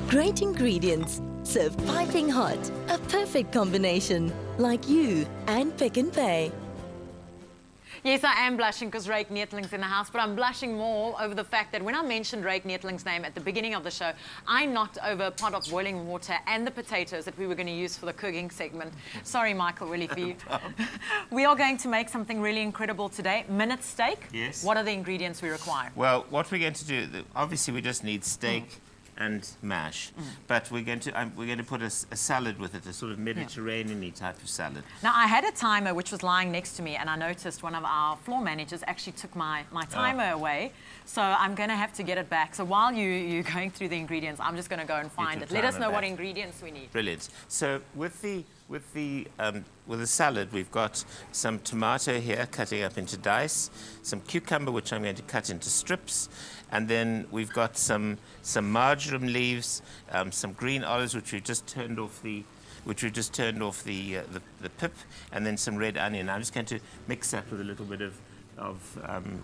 Great ingredients, served piping hot. A perfect combination, like you and PnP. Yes, I am blushing because Rake Neertling's in the house, but I'm blushing more over the fact that when I mentioned Rake Neertling's name at the beginning of the show, I knocked over a pot of boiling water and the potatoes that we were going to use for the cooking segment. Sorry, Michael, really for you. We are going to make something really incredible today. Minute steak. Yes. What are the ingredients we require? Well, what we're going to do, obviously we just need steak and mash, but we're going to put a salad with it, a sort of Mediterranean-y type of salad. Now, I had a timer which was lying next to me, and I noticed one of our floor managers actually took my timer away, so I'm going to have to get it back. So while you're going through the ingredients, I'm just going to go and find it. Let us know what ingredients we need. Brilliant. So with the salad, we've got some tomato here, cutting up into dice, some cucumber, which I'm going to cut into strips, and then we've got some marjoram leaves, some green olives, which we just turned off the pip, and then some red onion. I'm just going to mix that with a little bit of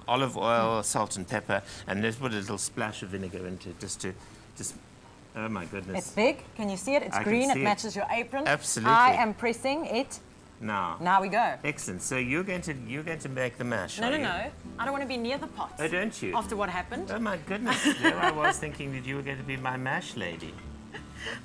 olive oil, salt and pepper, and let's put a little splash of vinegar into it, just oh my goodness. It's big. Can you see it? It's green. It matches your apron. Absolutely. I am pressing it. Now we go. Excellent. So you're going to make the mash. No. I don't want to be near the pots. Oh, don't you? After what happened. Oh my goodness. There I was thinking that you were going to be my mash lady.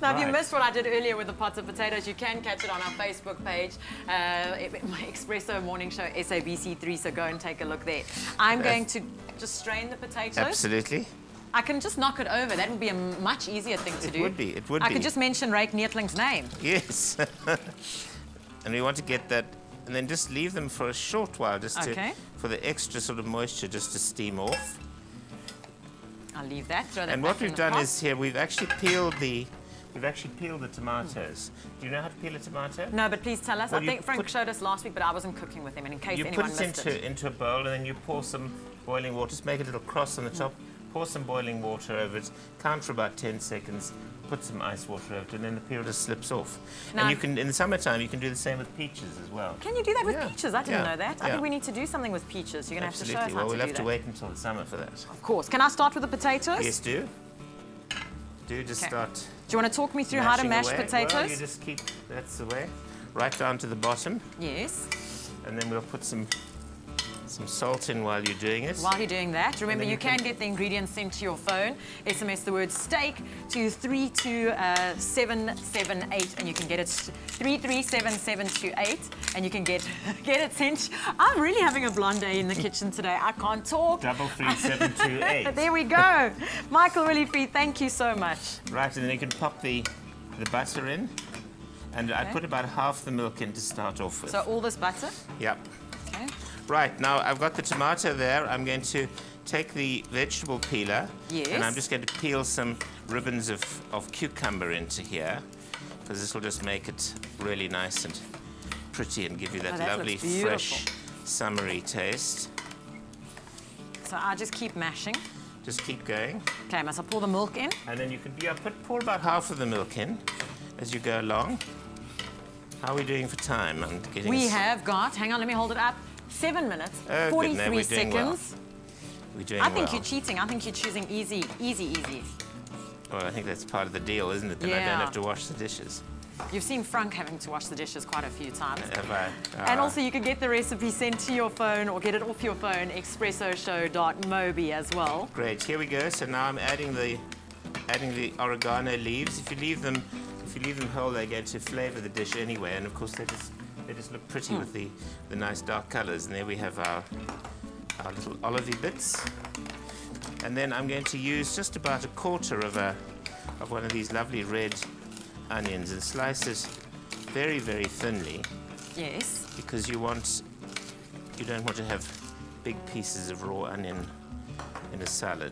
Now, if you missed what I did earlier with the pots of potatoes, you can catch it on our Facebook page, my Espresso Morning Show, SABC3, so go and take a look there. I'm going to just strain the potatoes. Absolutely. I can just knock it over. That would be a much easier thing to do. It would be. It would be. I could just mention Rake Neertling's name. Yes. And we want to get that, and then just leave them for a short while, just for the extra sort of moisture just to steam off. I'll leave that. Throw that and back what we've in done the pot. is here we've actually peeled the tomatoes. Do you know how to peel a tomato? No, but please tell us. Well, I think Frank showed us last week, but I wasn't cooking with him, and in case anyone missed it. You put it into a bowl, and then you pour some boiling water. Just make a little cross on the top. Pour some boiling water over it. Count for about 10 seconds. Put some ice water over it, and then the peel just slips off. Now, and you can, in the summertime, you can do the same with peaches as well. Can you do that with peaches? I didn't know that. I think we need to do something with peaches. You're going to have to show us how to do that. Well, we'll have to wait until the summer for that. Of course. Can I start with the potatoes? Yes, do. Just start. Do you want to talk me through how to mash potatoes? Well, you just keep, that's the way, right down to the bottom. Yes. And then we'll put some salt in while you're doing it. While you're doing that, remember you can get the ingredients sent to your phone. SMS the word steak to 32778, and you can get it 337728, and you can get it sent. I'm really having a blonde day in the kitchen today. I can't talk. 33728. There we go. Michael, really free. Thank you so much. Right, and then you can pop the butter in, and I put about half the milk in to start off with. So all this butter? Yep. Okay. Right, now I've got the tomato there. I'm going to take the vegetable peeler. Yes. And I'm just going to peel some ribbons of cucumber into here, because this will just make it really nice and pretty and give you that lovely, fresh, summery taste. So I just keep mashing. Just keep going. Okay, must I pour the milk in? And then you can pour about half of the milk in as you go along. How are we doing for time? We have got, hang on, let me hold it up. 7 minutes, 43 seconds. We're doing I think you're cheating. I think you're choosing easy. Well, I think that's part of the deal, isn't it? Then I don't have to wash the dishes. You've seen Frank having to wash the dishes quite a few times. Have I? And also you can get the recipe sent to your phone or get it off your phone, expressoshow.mobi as well. Great, here we go. So now I'm adding the oregano leaves. If you leave them whole, they're going to flavour the dish anyway, and of course they just look pretty with the nice dark colours. And there we have our little olivey bits. And then I'm going to use just about a quarter of one of these lovely red onions and slice it very, very thinly. Yes. Because you don't want to have big pieces of raw onion in a salad.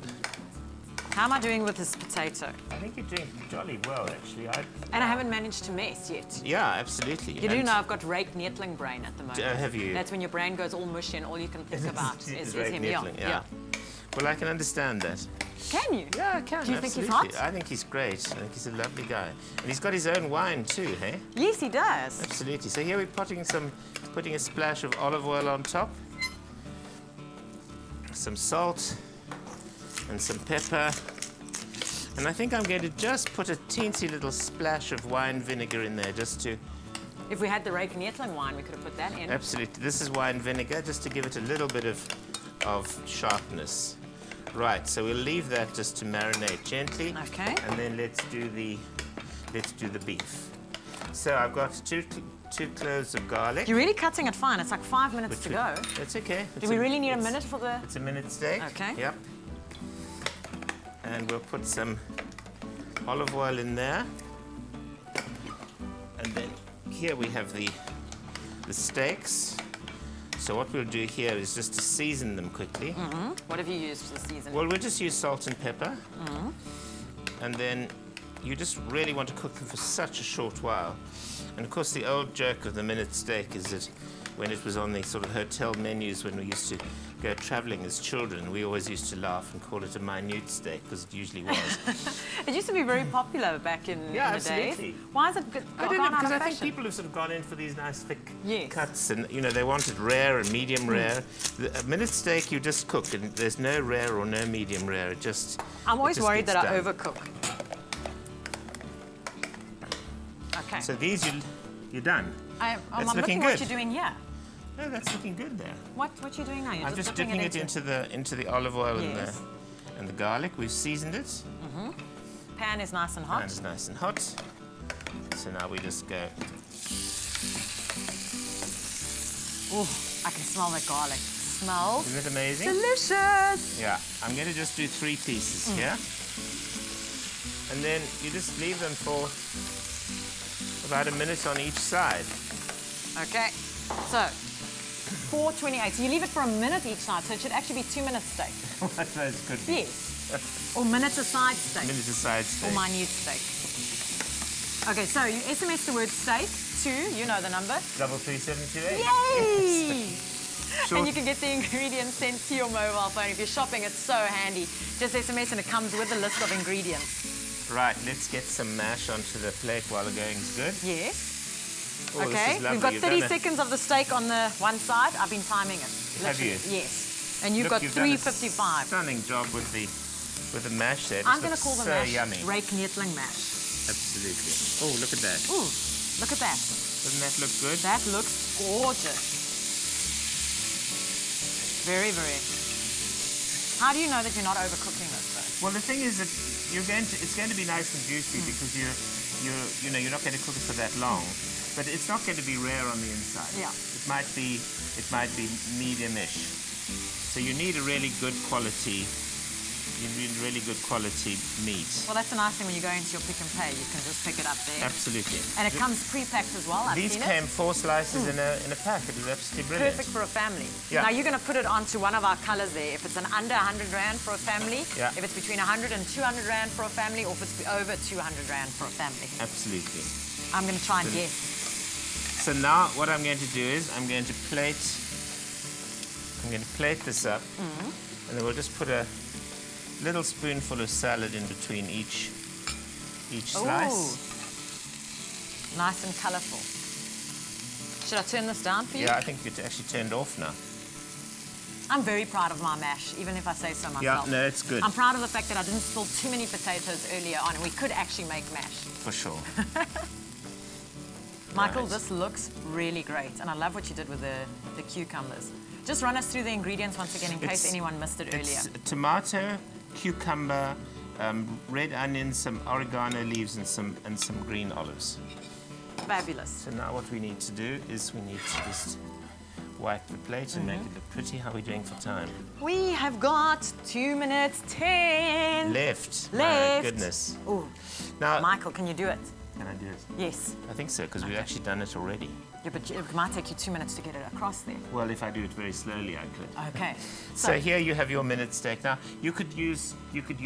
How am I doing with this potato? I think you're doing jolly well, actually. And I haven't managed to mess yet. Yeah, absolutely. You do know I've got Rake Neertling brain at the moment. Have you? That's when your brain goes all mushy and all you can think about is him. Yeah. Well, I can understand that. Can you? Yeah, I can. Do you think he's hot? I think he's great. I think he's a lovely guy. And he's got his own wine too, hey? Yes, he does. Absolutely. So here we're putting a splash of olive oil on top, some salt, and some pepper. And I think I'm going to just put a teensy little splash of wine vinegar in there just to... If we had the Rake Nettling wine, we could have put that in. Absolutely. This is wine vinegar, just to give it a little bit of sharpness. Right, so we'll leave that just to marinate gently. Okay. And then let's do the beef. So I've got two cloves of garlic. You're really cutting it fine. It's like 5 minutes to go. That's okay. Do we really need a minute for the... It's a minute steak. Okay. Yep. And we'll put some olive oil in there. And then here we have the steaks. So what we'll do here is just to season them quickly. Mm-hmm. What have you used for the seasoning? Well, we'll just use salt and pepper. Mm-hmm. And then you just really want to cook them for such a short while. And of course, the old joke of the minute steak is that when it was on the sort of hotel menus when we used to go traveling as children, we always used to laugh and call it a minute steak, because it usually was. It used to be very popular back in the absolutely. days. Why is it good? I don't know, because I think people have sort of gone in for these nice thick cuts, and you know, they wanted rare and medium rare. A minute steak you just cook, and there's no rare or no medium rare. It just I'm always worried that I done. overcook. Okay. So these you're done. I'm looking looking good. what you're doing here. No, that's looking good there. What are you doing now? You're I'm just dipping it into the olive oil and the garlic. We've seasoned it. Mm-hmm. Pan is nice and hot. Pan is nice and hot. So now we just go. Oh, I can smell the garlic. Smells. Isn't it amazing? Delicious. Yeah. I'm going to just do 3 pieces here. And then you just leave them for about a minute on each side. Okay. So, 4:28. So you leave it for a minute each side, so it should actually be 2 minute steak. I suppose it could be. Yes. Or minute aside steak. Minute aside steak. Or minute steak. Okay, so you SMS the word steak to, you know the number. 33728. Yay! Sure. And you can get the ingredients sent to your mobile phone. If you're shopping, it's so handy. Just SMS and it comes with a list of ingredients. Right, let's get some mash onto the plate while the going's good. Yes. Oh, Okay, we've got 30 seconds of the steak on the one side. I've been timing it. Have you? Yes. And you've got You've done a 3:55. stunning job with the mash there. I'm going to call the mash yummy. Rake Nettling mash. Absolutely. Oh, look at that. Ooh, look at that. Doesn't that look good? That looks gorgeous. Very, very. How do you know that you're not overcooking this, though? Well, the thing is that it's going to be nice and juicy because you're not going to cook it for that long, but it's not going to be rare on the inside. Yeah. It might be medium-ish. So you need a really good quality. You need really good quality meat. Well, that's the nice thing when you go into your Pick and Pay. You can just pick it up there. Absolutely. And it comes pre-packed as well. These came 4 slices in a pack. It was absolutely brilliant. Perfect for a family. Yeah. Now, you're going to put it onto one of our colours there. If it's an under 100 Rand for a family, yeah. If it's between 100 and 200 Rand for a family, or if it's over 200 Rand for a family. Absolutely. I'm going to try and guess. So now what I'm going to do is I'm going to plate this up, and then we'll just put a little spoonful of salad in between each slice. Ooh. Nice and colourful. Should I turn this down for you? Yeah, I think it's actually turned off now. I'm very proud of my mash, even if I say so myself. Yeah, no, it's good. I'm proud of the fact that I didn't spill too many potatoes earlier on, and we could actually make mash. For sure. Michael, Right. this looks really great, and I love what you did with the cucumbers. Just run us through the ingredients once again in case anyone missed it earlier. It's tomato, cucumber, red onions, some oregano leaves, and some green olives. Fabulous. So now what we need to do is we need to just wipe the plate and make it look pretty. How are we doing for time? We have got 2 minutes 10. Left. Left. My goodness. Oh, Now, Michael, can you do it? can I do it? Yes. I think so, because we've actually done it already. Yeah, but it might take you 2 minutes to get it across there. Well, if I do it very slowly, I could. Okay. So here you have your minute steak. Now you could use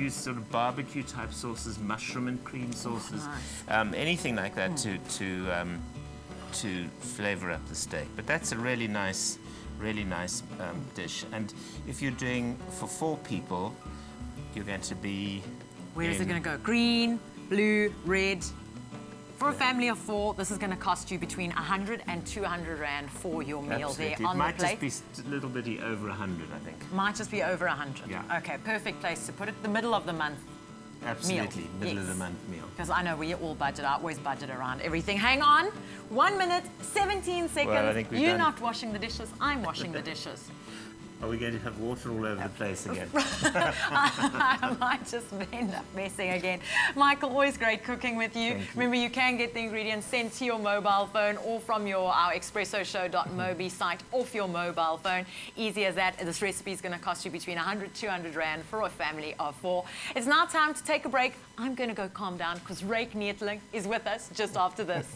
sort of barbecue type sauces, mushroom and cream sauces, anything like that to flavour up the steak. But that's a really nice dish. And if you're doing for 4 people, you're going to be. Where is it going to go? Green, blue, red. For a family of 4, this is going to cost you between 100 and 200 Rand for your meal Absolutely. there on the plate. It might just be a little bit over 100, I think. Might just be over 100. Yeah. Okay, perfect place to put it. The middle of the month. Absolutely, middle of the Yes. month meal. Because I know we all budget. I always budget around everything. Hang on. 1 minute, 17 seconds. Well, I think we've You're done- not washing the dishes. I'm washing the dishes. Are we going to have water all over the place again? I might just end up messing again. Michael, always great cooking with you. Thank you. Remember, you can get the ingredients sent to your mobile phone or from our espressoshow.mobi site off your mobile phone. Easy as that. This recipe is going to cost you between 100 200 Rand for a family of 4. It's now time to take a break. I'm going to go calm down because Rake Neetling is with us just after this.